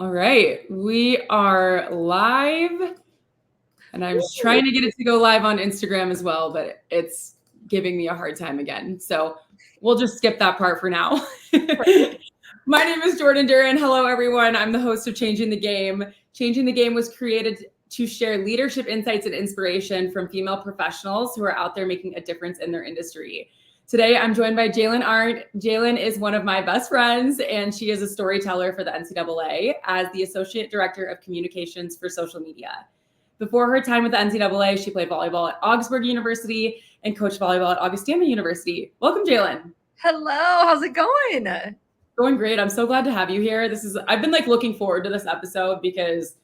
All right, we are live, and I was trying to get it to go live on Instagram as well, but it's giving me a hard time again. So we'll just skip that part for now. My name is Jordan Duran. Hello, everyone. I'm the host of Changing the Game. Changing the Game was created to share leadership insights and inspiration from female professionals who are out there making a difference in their industry. Today, I'm joined by Jaelyn Arndt. Jaelyn is one of my best friends, and she is a storyteller for the NCAA as the Associate Director of Communications for Social Media. Before her time with the NCAA, she played volleyball at Augsburg University and coached volleyball at Augustana University. Welcome, Jaelyn. Hello, how's it going? Going great. I'm so glad to have you here. I've been looking forward to this episode because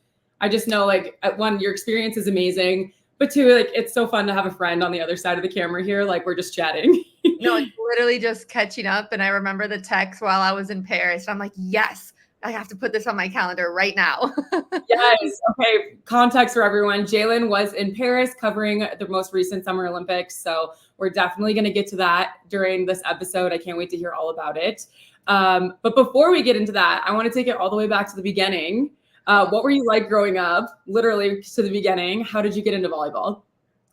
I just know one, your experience is amazing, but two, it's so fun to have a friend on the other side of the camera here. We're just chatting. No, it's literally just catching up. And I remember the text while I was in Paris. I'm like, yes, I have to put this on my calendar right now. Yes. Okay. Context for everyone. Jaelyn was in Paris covering the most recent Summer Olympics. So we're definitely going to get to that during this episode. I can't wait to hear all about it. But before we get into that, I want to take it all the way back to the beginning. What were you like growing up? Literally to the beginning. How did you get into volleyball?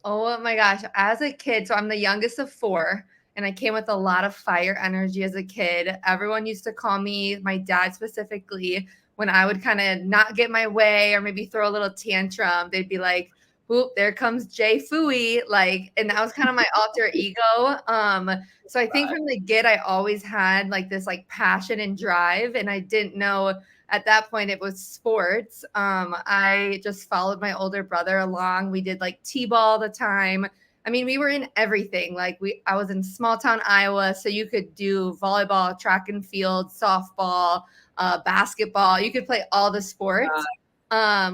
Oh my gosh. As a kid, so I'm the youngest of four, and I came with a lot of fire energy as a kid. Everyone used to call me, my dad specifically, when I would kind of not get my way or maybe throw a little tantrum, they'd be like, whoop, there comes Jay Fooey. And that was kind of my alter ego. So I think from the get, I always had this passion and drive, and I didn't know at that point it was sports. I just followed my older brother along. We did t-ball all the time. I mean, we were in everything. I was in small town Iowa, so you could do volleyball, track and field, softball, basketball. You could play all the sports,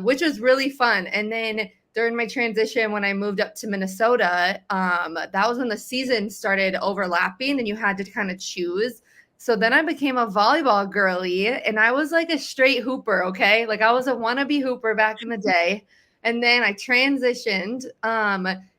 which was really fun. And then during my transition, when I moved up to Minnesota, that was when the season started overlapping and you had to kind of choose. So then I became a volleyball girly, and I was like a straight hooper, okay? I was a wannabe hooper back in the day. And then I transitioned.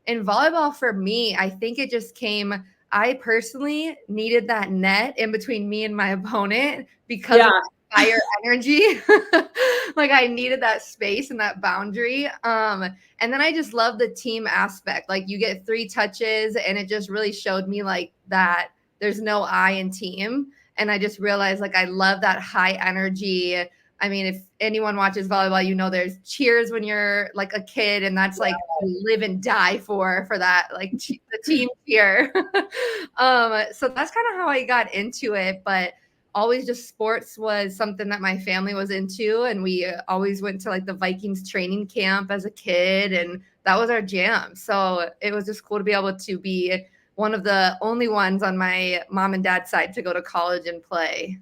In volleyball for me, I think it just came, I personally needed that net in between me and my opponent because of fire energy. I needed that space and that boundary. And then I just love the team aspect. You get 3 touches, and it just really showed me that there's no I in team. And I just realized I love that high energy. I mean, if anyone watches volleyball, there's cheers when you're a kid, and that's you live and die for that, the team cheer. So that's kind of how I got into it. But always just sports was something that my family was into, and we always went to the Vikings training camp as a kid, and that was our jam. So it was just cool to be able to be one of the only ones on my mom and dad's side to go to college and play.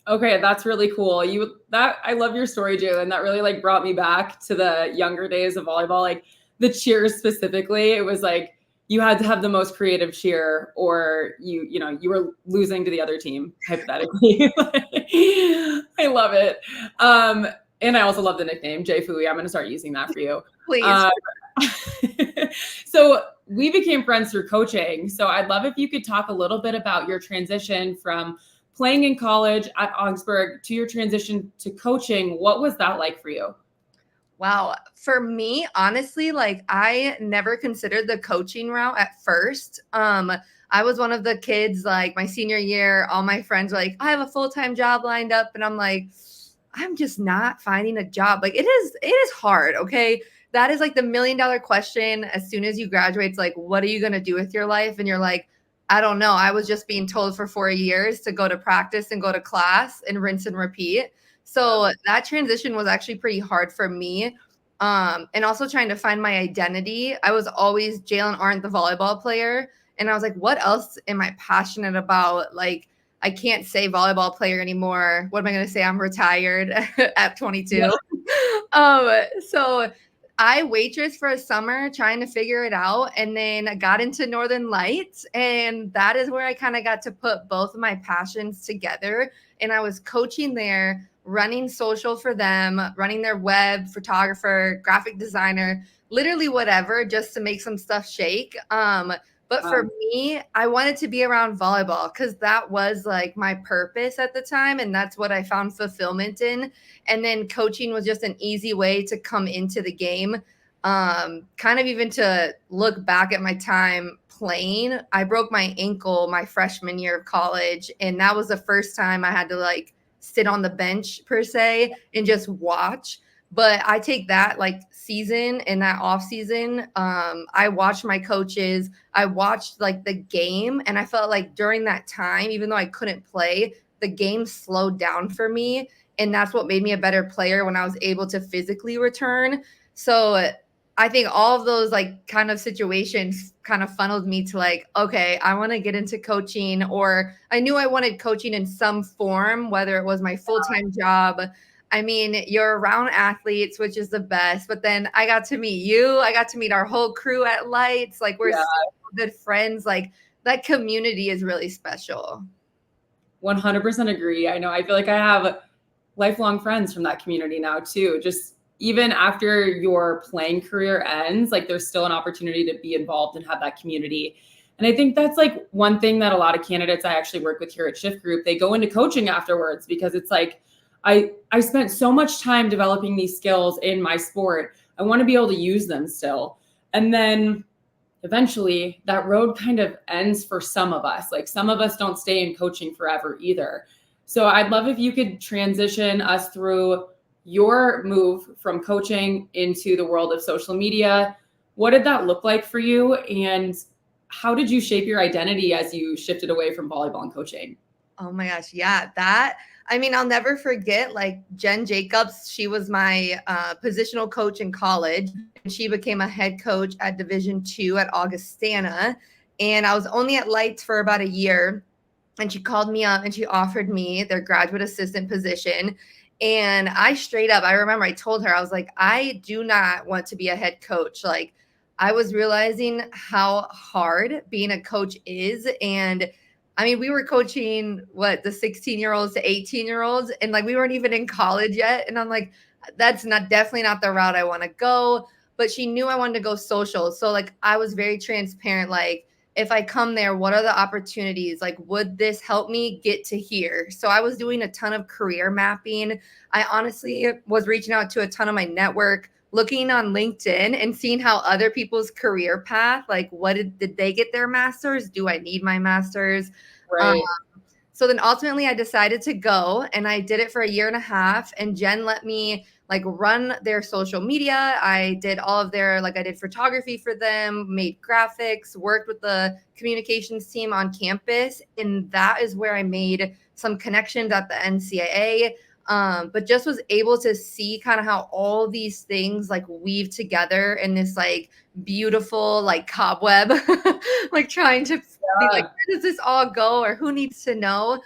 Okay, that's really cool. I love your story, Jaelyn. That really brought me back to the younger days of volleyball. The cheers specifically, it was you had to have the most creative cheer, or you were losing to the other team, hypothetically. I love it. And I also love the nickname Jay Fooey. I'm going to start using that for you. Please. So we became friends through coaching. So I'd love if you could talk a little bit about your transition from playing in college at Augsburg to your transition to coaching. What was that like for you? Wow. For me, honestly, I never considered the coaching route at first. I was one of the kids, my senior year, all my friends were I have a full-time job lined up. And I'm I'm just not finding a job. It is hard. Okay. That is the $1 million question. As soon as you graduate, it's what are you going to do with your life? And you're I don't know. I was just being told for 4 years to go to practice and go to class and rinse and repeat. So that transition was actually pretty hard for me. And also trying to find my identity. I was always Jaelyn Arndt, the volleyball player. And I was what else am I passionate about? I can't say volleyball player anymore. What am I going to say? I'm retired at 22. Yeah. So I waitressed for a summer trying to figure it out, and then I got into Northern Lights, and that is where I kind of got to put both of my passions together. And I was coaching there, running social for them, running their web, photographer, graphic designer, literally whatever, just to make some stuff shake. But for me, I wanted to be around volleyball because that was like my purpose at the time. And that's what I found fulfillment in. And then coaching was just an easy way to come into the game. Kind of even to look back at my time playing, I broke my ankle my freshman year of college. And that was the first time I had to like sit on the bench per se and just watch. But I take that like season and that off season. I watched my coaches. I watched like the game, and I felt like during that time, even though I couldn't play, the game slowed down for me. And that's what made me a better player when I was able to physically return. So I think all of those like kind of situations kind of funneled me to like, okay, I want to get into coaching, or I knew I wanted coaching in some form, whether it was my full-time job. I mean, you're around athletes, which is the best. But then I got to meet you. I got to meet our whole crew at Lights. Like we're so good friends. Like that community is really special. 100% agree. I know. I feel like I have lifelong friends from that community now too. Just even after your playing career ends, like there's still an opportunity to be involved and have that community. And I think that's like one thing that a lot of candidates I actually work with here at Shift Group, they go into coaching afterwards because it's like, I spent so much time developing these skills in my sport. I want to be able to use them still. And then eventually that road kind of ends for some of us. Like some of us don't stay in coaching forever either. So I'd love if you could transition us through your move from coaching into the world of social media. What did that look like for you? And how did you shape your identity as you shifted away from volleyball and coaching? Oh my gosh. Yeah. I mean, I'll never forget like Jen Jacobs. She was my positional coach in college, and she became a head coach at Division II at Augustana. And I was only at Lights for about a year. And she called me up and she offered me their graduate assistant position. And I remember I told her, I was like, I do not want to be a head coach. Like, I was realizing how hard being a coach is. And I mean, we were coaching the 16-year-olds to 18-year-olds, and like we weren't even in college yet. And I'm like, that's definitely not the route I want to go. But she knew I wanted to go social. So like I was very transparent. Like, if I come there, what are the opportunities? Like, would this help me get to here? So I was doing a ton of career mapping. I honestly was reaching out to a ton of my network, looking on LinkedIn and seeing how other people's career path, like what did they get their masters? Do I need my masters? Right. So then ultimately I decided to go, and I did it for a year and a half, and Jen let me like run their social media. I did all of their, like I did photography for them, made graphics, worked with the communications team on campus. And that is where I made some connections at the NCAA. But just was able to see kind of how all these things like weave together in this like beautiful like cobweb, like trying to be like, where does this all go, or who needs to know?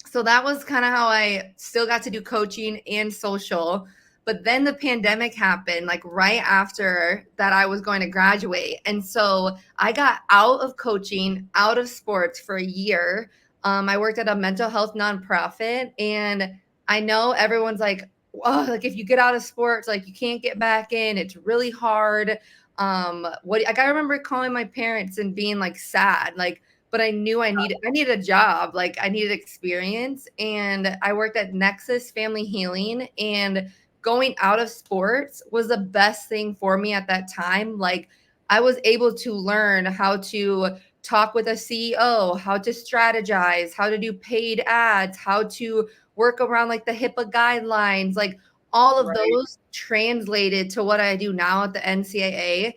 So that was kind of how I still got to do coaching and social. But then the pandemic happened, like right after that I was going to graduate. And so I got out of coaching, out of sports for a year. I worked at a mental health nonprofit, and I know everyone's like, oh, like if you get out of sports, like you can't get back in. It's really hard. Like I remember calling my parents and being like sad, like, but I knew I needed a job. Like I needed experience. And I worked at Nexus Family Healing, and going out of sports was the best thing for me at that time. Like I was able to learn how to talk with a CEO, how to strategize, how to do paid ads, how to work around like the HIPAA guidelines, like all of those translated to what I do now at the NCAA.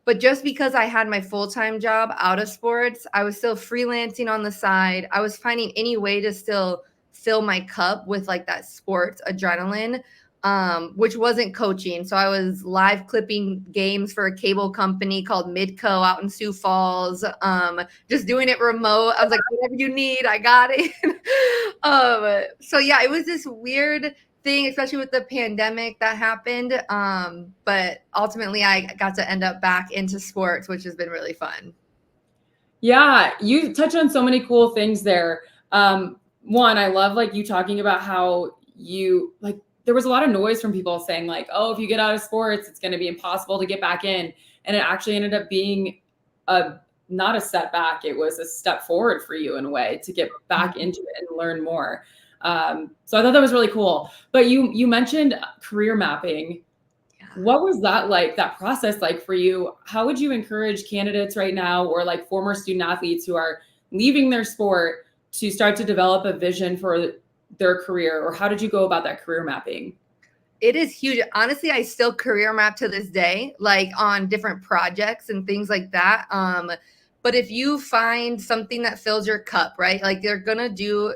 But just because I had my full-time job out of sports, I was still freelancing on the side. I was finding any way to still fill my cup with like that sports adrenaline, which wasn't coaching. So I was live clipping games for a cable company called Midco out in Sioux Falls, just doing it remote. I was like, whatever you need, I got it. So yeah, it was this weird thing, especially with the pandemic that happened. But ultimately I got to end up back into sports, which has been really fun. Yeah, you touch on so many cool things there. One, I love like you talking about how you like there was a lot of noise from people saying like, oh, if you get out of sports, it's going to be impossible to get back in. And it actually ended up being not a setback. It was a step forward for you in a way to get back into it and learn more. So I thought that was really cool. But you mentioned career mapping. What was that like, that process like for you? How would you encourage candidates right now, or like former student athletes who are leaving their sport, to start to develop a vision for their career? Or how did you go about that career mapping? It is huge. Honestly, I still career map to this day, like on different projects and things like that. But if you find something that fills your cup, right? Like you're gonna do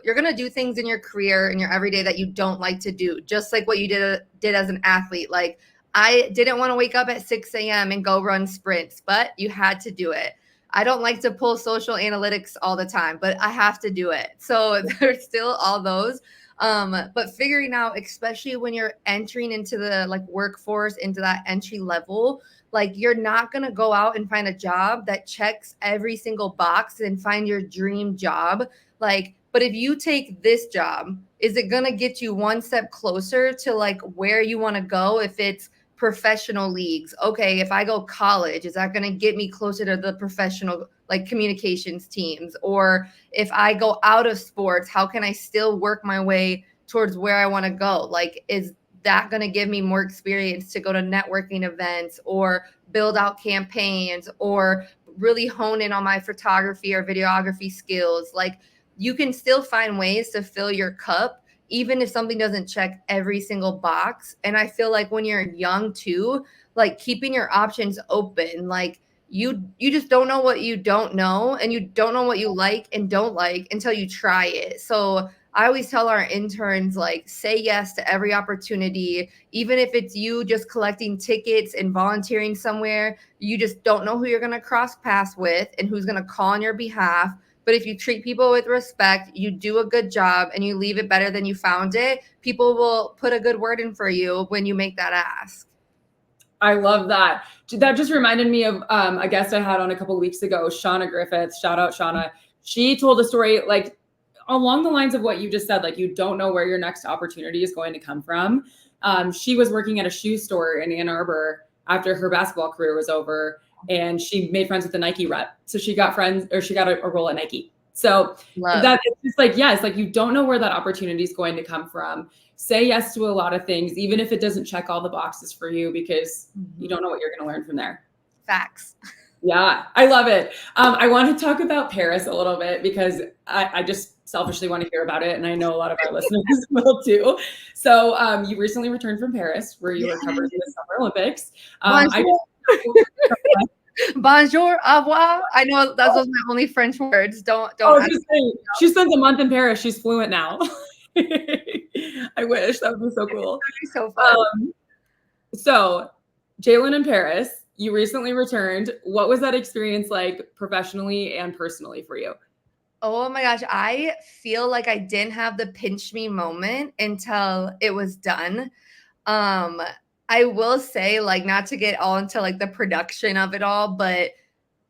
things in your career in your everyday that you don't like to do, just like what you did as an athlete. Like I didn't want to wake up at 6 a.m. and go run sprints, but you had to do it. I don't like to pull social analytics all the time, but I have to do it. So there's still all those. But figuring out, especially when you're entering into the like workforce, into that entry level, like you're not going to go out and find a job that checks every single box and find your dream job. Like, but if you take this job, is it going to get you one step closer to like where you want to go? If it's professional leagues, okay, if I go college, is that going to get me closer to the professional like communications teams? Or if I go out of sports, how can I still work my way towards where I want to go? Like, is that going to give me more experience to go to networking events or build out campaigns or really hone in on my photography or videography skills? Like, you can still find ways to fill your cup even if something doesn't check every single box. And I feel like when you're young too, like keeping your options open, like you just don't know what you don't know, and you don't know what you like and don't like until you try it. So I always tell our interns, like, say yes to every opportunity, even if it's you just collecting tickets and volunteering somewhere. You just don't know who you're going to cross paths with and who's going to call on your behalf. But if you treat people with respect, you do a good job, and you leave it better than you found it, people will put a good word in for you when you make that ask. I love that. That just reminded me of a guest I had on a couple of weeks ago, Shauna Griffiths. Shout out Shauna. She told a story like along the lines of what you just said, like you don't know where your next opportunity is going to come from. She was working at a shoe store in Ann Arbor after her basketball career was over, and she made friends with the Nike rep. So she got a role at Nike. So that it's just like, yes, like you don't know where that opportunity is going to come from. Say yes to a lot of things, even if it doesn't check all the boxes for you, because you don't know what you're going to learn from there. Facts. Yeah, I love it. I want to talk about Paris a little bit because I just selfishly want to hear about it. And I know a lot of our listeners will too. So you recently returned from Paris where you were covering the Summer Olympics. Bonjour, au revoir. I know those are my only French words. Don't. She spent a month in Paris. She's fluent now. I wish that would be so cool. That would be so fun. So Jaelyn in Paris, you recently returned. What was that experience like professionally and personally for you? Oh my gosh, I feel like I didn't have the pinch me moment until it was done. I will say, like, not to get all into like the production of it all, but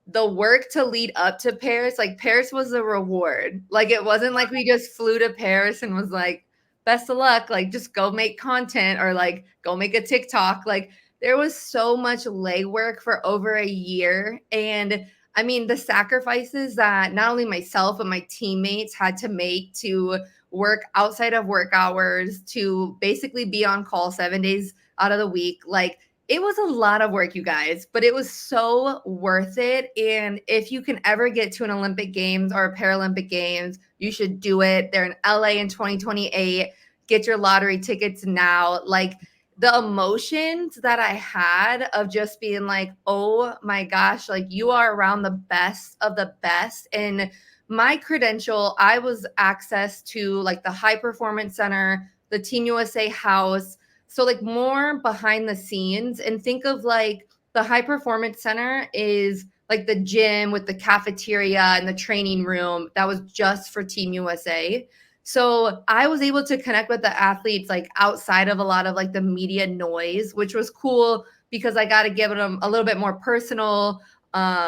the work to lead up to Paris, like Paris was a reward. Like it wasn't like we just flew to Paris and was like, best of luck, like just go make content or like go make a TikTok. Like there was so much legwork for over a year. And I mean, the sacrifices that not only myself but my teammates had to make to work outside of work hours, to basically be on call 7 days out of the week, like it was a lot of work, you guys, but it was so worth it. And if you can ever get to an Olympic Games or a Paralympic Games, you should do it. They're in LA in 2028. Get your lottery tickets now. Like the emotions that I had of just being like, oh my gosh, like you are around the best of the best. And my credential, I was access to like the High Performance Center, the Team USA house. So like more behind the scenes, and think of like the High Performance Center is like the gym with the cafeteria and the training room that was just for Team USA. So I was able to connect with the athletes like outside of a lot of like the media noise, which was cool because I got to give them a little bit more personal.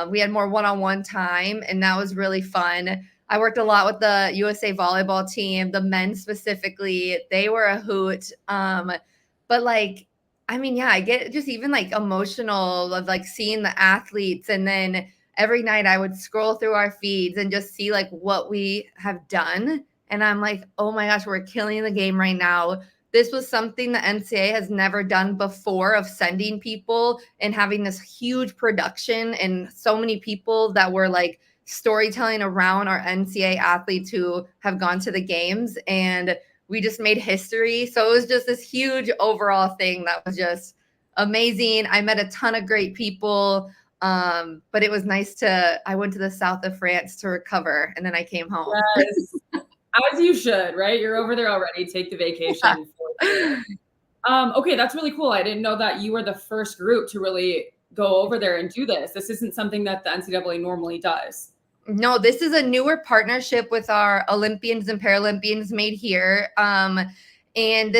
We had more one-on-one time, and that was really fun. I worked a lot with the USA volleyball team, the men specifically. They were a hoot. But like I mean, yeah, I get just even like emotional of like seeing the athletes. And then every night I would scroll through our feeds and just see like what we have done. And I'm like, oh my gosh, we're killing the game right now. This was something the NCAA has never done before, of sending people and having this huge production and so many people that were like storytelling around our NCAA athletes who have gone to the games. And we just made history. So it was just this huge overall thing that was just amazing. I met a ton of great people. But it was nice I went to the south of France to recover, and then I came home. Yes. As you should, right? You're over there already. Take the vacation. Okay, that's really cool. I didn't know that you were the first group to really go over there and do this. This isn't something that the NCAA normally does. No, this is a newer partnership with our Olympians and Paralympians made here. And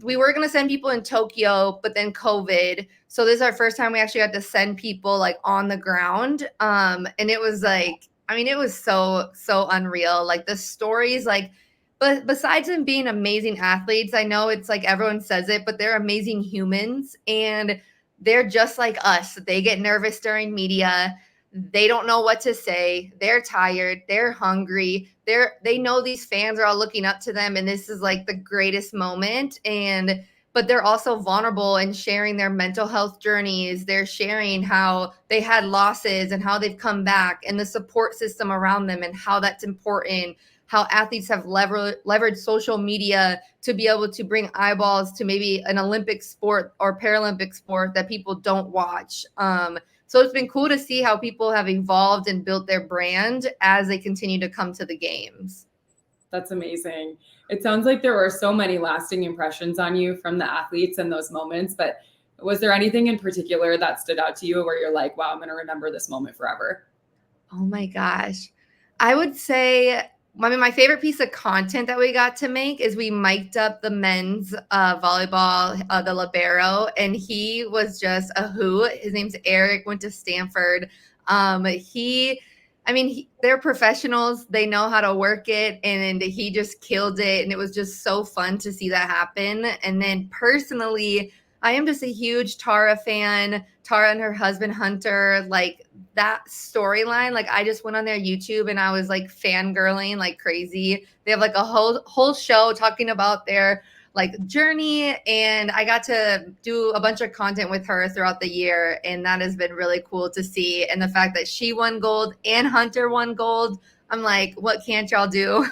we were going to send people in Tokyo, but then COVID. So this is our first time we actually got to send people like on the ground. And it was like, I mean, it was so unreal. Like the stories, like, but besides them being amazing athletes, I know it's like everyone says it, but they're amazing humans, and they're just like us. They get nervous during media. They don't know what to say. They're tired. They're hungry. They know these fans are all looking up to them, and this is like the greatest moment. But they're also vulnerable and sharing their mental health journeys. They're sharing how they had losses and how they've come back, and the support system around them and how that's important. How athletes have leveraged social media to be able to bring eyeballs to maybe an Olympic sport or Paralympic sport that people don't watch. So it's been cool to see how people have evolved and built their brand as they continue to come to the games. That's amazing. It sounds like there were so many lasting impressions on you from the athletes in those moments, but was there anything in particular that stood out to you where you're like, wow, I'm going to remember this moment forever? Oh my gosh. I would say, I mean, my favorite piece of content that we got to make is we mic'd up the men's volleyball, the libero, and he was just a hoot. His name's Eric, went to Stanford. They're professionals. They know how to work it, and he just killed it. And it was just so fun to see that happen. And then personally, I am just a huge Tara fan. Tara and her husband Hunter, like that storyline. Like I just went on their YouTube and I was like fangirling like crazy. They have like a whole show talking about their like journey, and I got to do a bunch of content with her throughout the year, and that has been really cool to see. And the fact that she won gold and Hunter won gold, I'm like, what can't y'all do?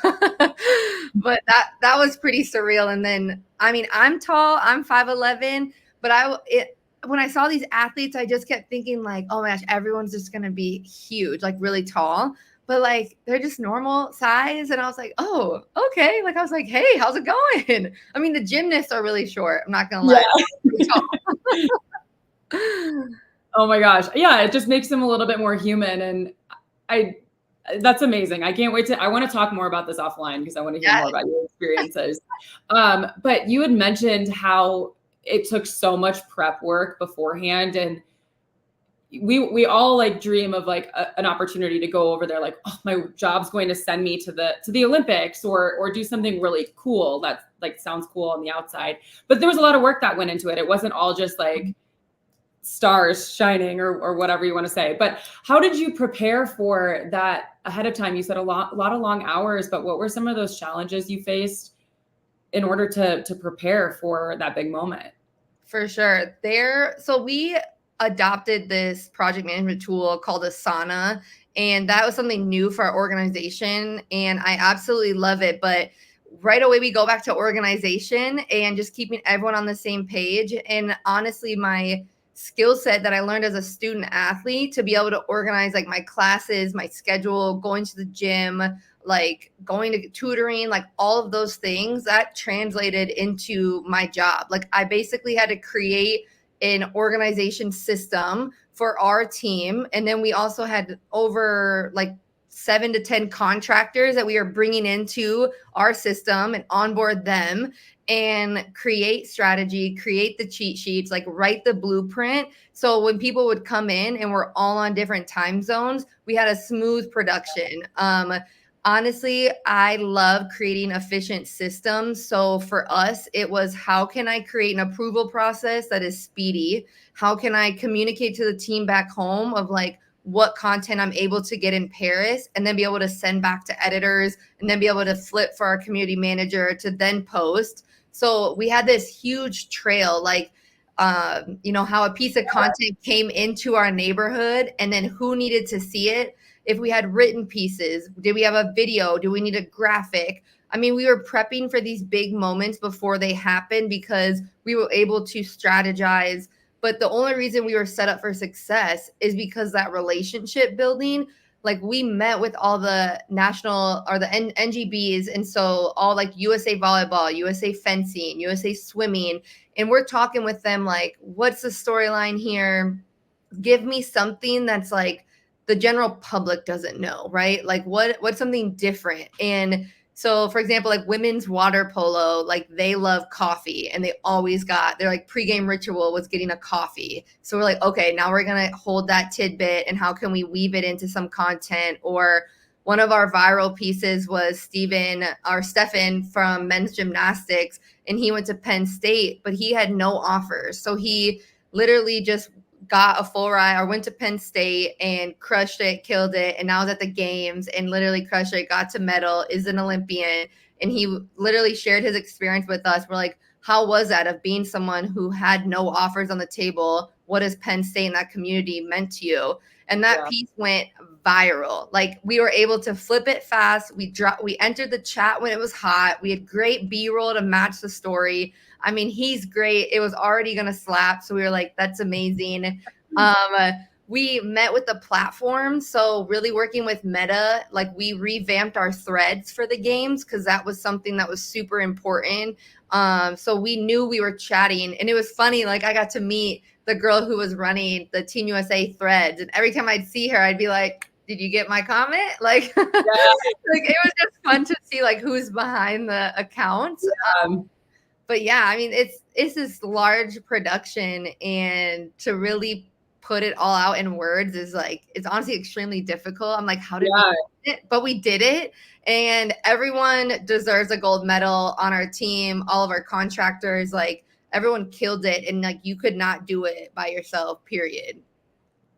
But that was pretty surreal. And then, I mean, I'm tall, I'm 5'11", but when I saw these athletes, I just kept thinking like, oh my gosh, everyone's just going to be huge, like really tall, but like, they're just normal size. And I was like, oh, okay. Like, I was like, hey, how's it going? I mean, the gymnasts are really short. I'm not going to lie. Oh my gosh. Yeah. It just makes them a little bit more human. And that's amazing. I can't wait I want to talk more about this offline because I want to hear more about your experiences. But you had mentioned how it took so much prep work beforehand, and we all like dream of like an opportunity to go over there, like, oh, my job's going to send me to the Olympics or do something really cool that like sounds cool on the outside. But there was a lot of work that went into it. It wasn't all just like stars shining or whatever you want to say. But how did you prepare for that ahead of time? You said a lot of long hours, but what were some of those challenges you faced in order to prepare for that big moment? For sure. So we adopted this project management tool called Asana, and that was something new for our organization, and I absolutely love it. But right away we go back to organization and just keeping everyone on the same page. And honestly, my skill set that I learned as a student athlete to be able to organize like my classes, my schedule, going to the gym, like going to tutoring, like all of those things that translated into my job. Like I basically had to create an organization system for our team. And then we also had over like 7 to 10 contractors that we are bringing into our system and onboard them and create strategy, create the cheat sheets, like write the blueprint. So when people would come in and we're all on different time zones, we had a smooth production. Honestly, I love creating efficient systems. So for us, it was how can I create an approval process that is speedy? How can I communicate to the team back home of like what content I'm able to get in Paris and then be able to send back to editors and then be able to flip for our community manager to then post. So we had this huge trail, like, how a piece of content came into our neighborhood and then who needed to see it. If we had written pieces, did we have a video? Do we need a graphic? I mean, we were prepping for these big moments before they happened because we were able to strategize. But the only reason we were set up for success is because that relationship building, like we met with all the national or the NGBs. And so all like USA volleyball, USA fencing, USA swimming. And we're talking with them like, what's the storyline here? Give me something that's like the general public doesn't know, right? Like what's something different? And so for example, like women's water polo, like they love coffee and they always got their like pregame ritual was getting a coffee. So we're like, okay, now we're going to hold that tidbit and how can we weave it into some content? Or one of our viral pieces was Stefan from men's gymnastics, and he went to Penn State, but he had no offers. So he literally just got a full ride or went to Penn State and crushed it, killed it, and now is at the games and literally crushed it, got to medal, is an Olympian. And he literally shared his experience with us. We're like, how was that of being someone who had no offers on the table? What has Penn State and that community meant to you? And that piece went viral. Like we were able to flip it fast. We entered the chat when it was hot. We had great B-roll to match the story. I mean, he's great. It was already going to slap. So we were like, that's amazing. We met with the platform. So really working with Meta, like we revamped our threads for the games because that was something that was super important. So we knew we were chatting, and it was funny. Like I got to meet the girl who was running the Team USA threads. And every time I'd see her, I'd be like, did you get my comment? Like, like it was just fun to see like who's behind the account. But yeah, I mean, it's this large production, and to really put it all out in words is like, it's honestly extremely difficult. I'm like, how did we do it? But we did it, and everyone deserves a gold medal on our team. All of our contractors, like everyone killed it, and like you could not do it by yourself, period.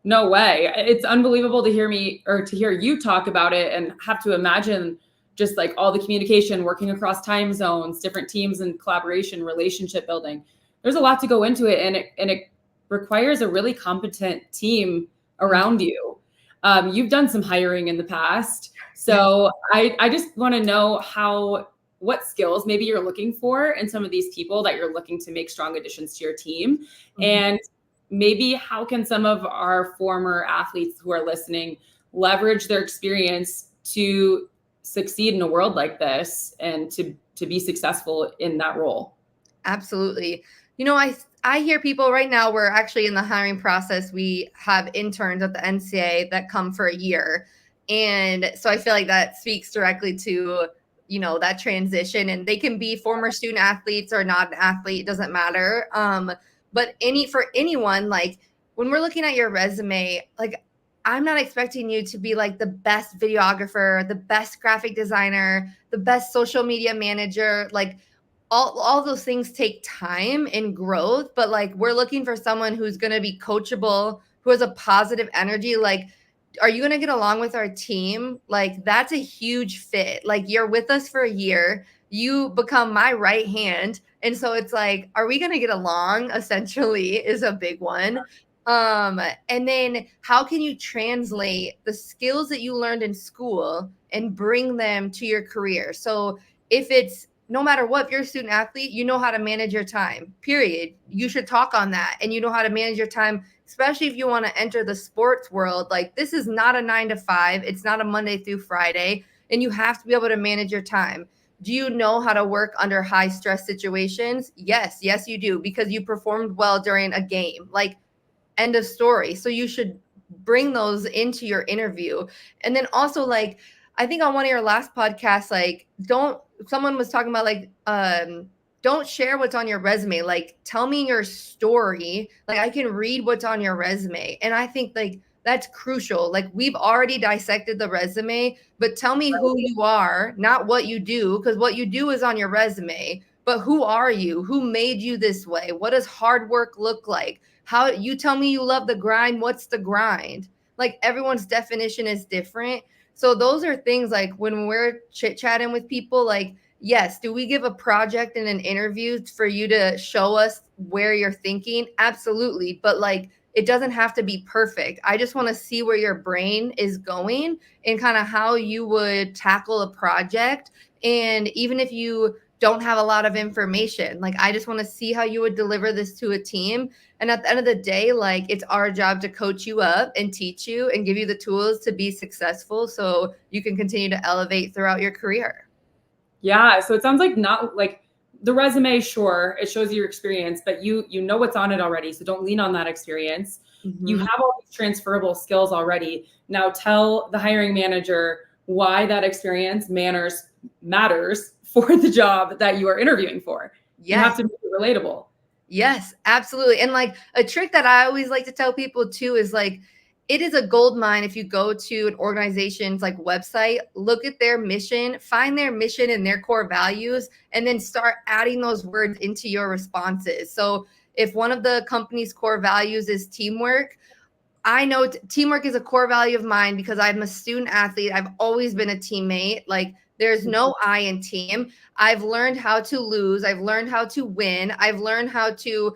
No way. It's unbelievable to hear you talk about it and have to imagine just like all the communication, working across time zones, different teams and collaboration, relationship building. There's a lot to go into it, and it requires a really competent team around you. You've done some hiring in the past. So I just want to know what skills maybe you're looking for in some of these people that you're looking to make strong additions to your team. Mm-hmm. And maybe how can some of our former athletes who are listening leverage their experience to succeed in a world like this and to be successful in that role? Absolutely. I hear people right now, we're actually in the hiring process. We have interns at the NCAA that come for a year. And so I feel like that speaks directly to, that transition, and they can be former student athletes or not an athlete. It doesn't matter. But for anyone, like when we're looking at your resume, like I'm not expecting you to be like the best videographer, the best graphic designer, the best social media manager. Like all those things take time and growth, but like we're looking for someone who's going to be coachable, who has a positive energy. Like, are you going to get along with our team? Like that's a huge fit. Like you're with us for a year, you become my right hand. And so it's like, are we going to get along? Essentially is a big one. And then how can you translate the skills that you learned in school and bring them to your career? So if it's no matter what, if you're a student athlete, you know how to manage your time, period. You should talk on that. And you know how to manage your time, especially if you want to enter the sports world. Like this is not a 9 to 5. It's not a Monday through Friday. And you have to be able to manage your time. Do you know how to work under high stress situations? Yes, you do, because you performed well during a game. Like, end of story. So you should bring those into your interview. And then also, like, I think on one of your last podcasts, like, someone was talking about like, don't share what's on your resume. Like, tell me your story. Like, I can read what's on your resume. And I think like that's crucial. Like, we've already dissected the resume, but tell me who you are, not what you do, because what you do is on your resume. But who are you? Who made you this way? What does hard work look like? How you tell me you love the grind? What's the grind? Like, everyone's definition is different. So those are things like when we're chit chatting with people, like, yes, do we give a project in an interview for you to show us where you're thinking? Absolutely. But like, it doesn't have to be perfect. I just want to see where your brain is going and kind of how you would tackle a project. And even if you don't have a lot of information, like, I just want to see how you would deliver this to a team. And at the end of the day, like, it's our job to coach you up and teach you and give you the tools to be successful so you can continue to elevate throughout your career. Yeah. So it sounds like not like the resume, sure, it shows your experience, but you know what's on it already. So don't lean on that experience. You have all these transferable skills already. Now tell the hiring manager why that experience matters for the job that you are interviewing for. Yes. You have to make it relatable. Yes, absolutely. And like, a trick that I always like to tell people too is like, it is a gold mine if you go to an organization's like website, look at their mission, find their mission and their core values, and then start adding those words into your responses. So if one of the company's core values is teamwork, I know teamwork is a core value of mine because I'm a student athlete. I've always been a teammate. Like, there's no I in team. I've learned how to lose. I've learned how to win. I've learned how to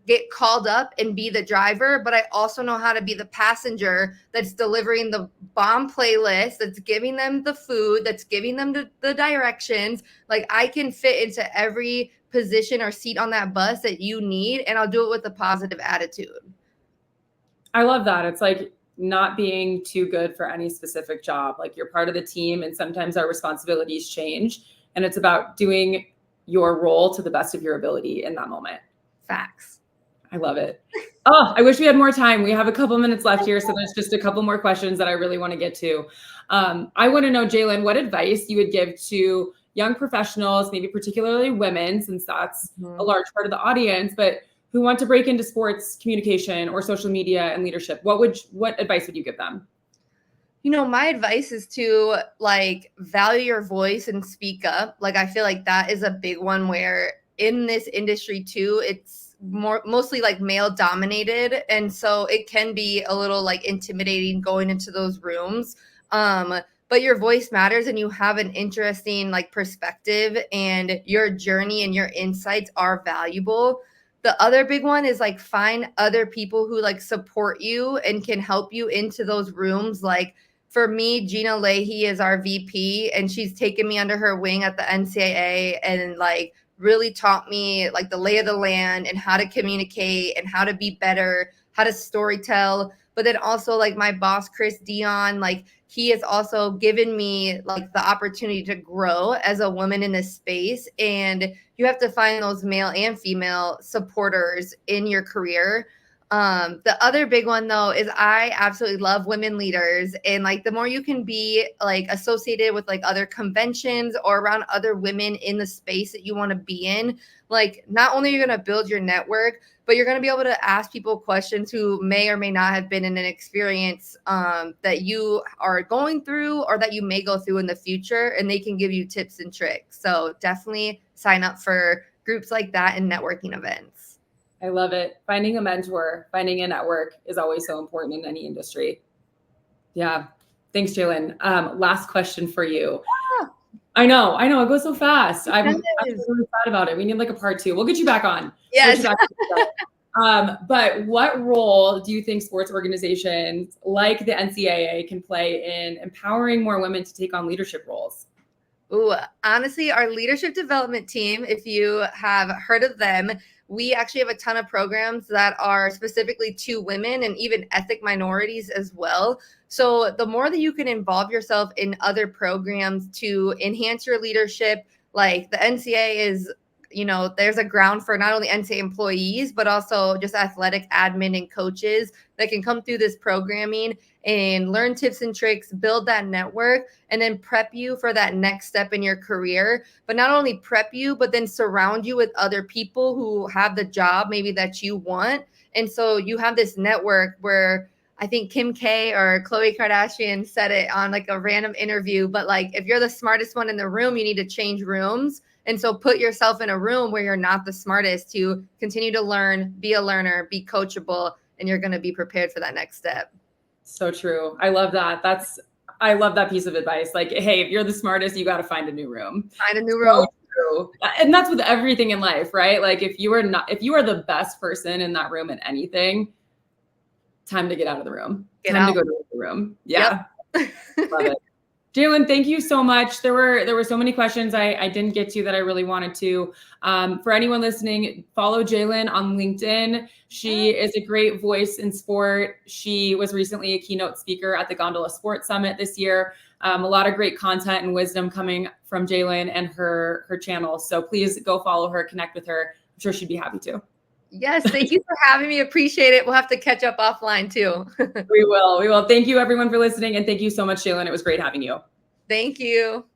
get called up and be the driver, but I also know how to be the passenger that's delivering the bomb playlist, that's giving them the food, that's giving them the directions. Like, I can fit into every position or seat on that bus that you need, and I'll do it with a positive attitude. I love that. It's like not being too good for any specific job. Like, you're part of the team, and sometimes our responsibilities change, and it's about doing your role to the best of your ability in that moment. Facts. I love it. Oh, I wish we had more time. We have a couple minutes left here, so there's just a couple more questions that I really want to get to. I want to know, Jaelyn, what advice you would give to young professionals, maybe particularly women, since that's a large part of the audience, but who want to break into sports communication or social media and leadership. What advice would you give them? You know, my advice is to like value your voice and speak up. Like, I feel like that is a big one where in this industry too, it's mostly like male dominated. And so it can be a little like intimidating going into those rooms. But your voice matters and you have an interesting like perspective, and your journey and your insights are valuable. The other big one is like find other people who like support you and can help you into those rooms. Like, for me, Gina Leahy is our VP, and she's taken me under her wing at the NCAA and like really taught me like the lay of the land and how to communicate and how to be better, how to storytell. But then also like my boss, Chris Dion, like he has also given me like the opportunity to grow as a woman in this space. And you have to find those male and female supporters in your career. The other big one though is I absolutely love women leaders, and like the more you can be like associated with like other conventions or around other women in the space that you want to be in, like not only are you going to build your network, but you're going to be able to ask people questions who may or may not have been in an experience that you are going through or that you may go through in the future, and they can give you tips and tricks. So definitely sign up for groups like that and networking events. I love it. Finding a mentor, finding a network is always so important in any industry. Yeah. Thanks, Jaelyn. Last question for you. I know. It goes so fast. I'm really sad about it. We need like a part 2. We'll get you back on. Yes. But what role do you think sports organizations like the NCAA can play in empowering more women to take on leadership roles? Ooh, honestly, our leadership development team, if you have heard of them, we actually have a ton of programs that are specifically to women and even ethnic minorities as well. So the more that you can involve yourself in other programs to enhance your leadership, like the NCAA is, you know, there's a ground for not only NCAA employees, but also just athletic admin and coaches that can come through this programming and learn tips and tricks, build that network, and then prep you for that next step in your career. But not only prep you, but then surround you with other people who have the job maybe that you want. And so you have this network where I think Kim K or Khloe Kardashian said it on like a random interview, but like if you're the smartest one in the room, you need to change rooms. And so put yourself in a room where you're not the smartest to continue to learn, be a learner, be coachable, and you're going to be prepared for that next step. So true. I love that. I love that piece of advice. Like, hey, if you're the smartest, you got to find a new room. Find a new room. True. And that's with everything in life, right? Like if you are the best person in that room in anything, time to get out of the room. To go to the room. Yeah. Yep. Love it. Jaelyn, thank you so much. There were so many questions I didn't get to that I really wanted to. For anyone listening, follow Jaelyn on LinkedIn. She is a great voice in sport. She was recently a keynote speaker at the Gondola Sports Summit this year. A lot of great content and wisdom coming from Jaelyn and her channel. So please go follow her, connect with her. I'm sure she'd be happy to. Yes, thank you for having me. Appreciate it. We'll have to catch up offline too. We will. Thank you everyone for listening. And thank you so much, Jaelyn. It was great having you. Thank you.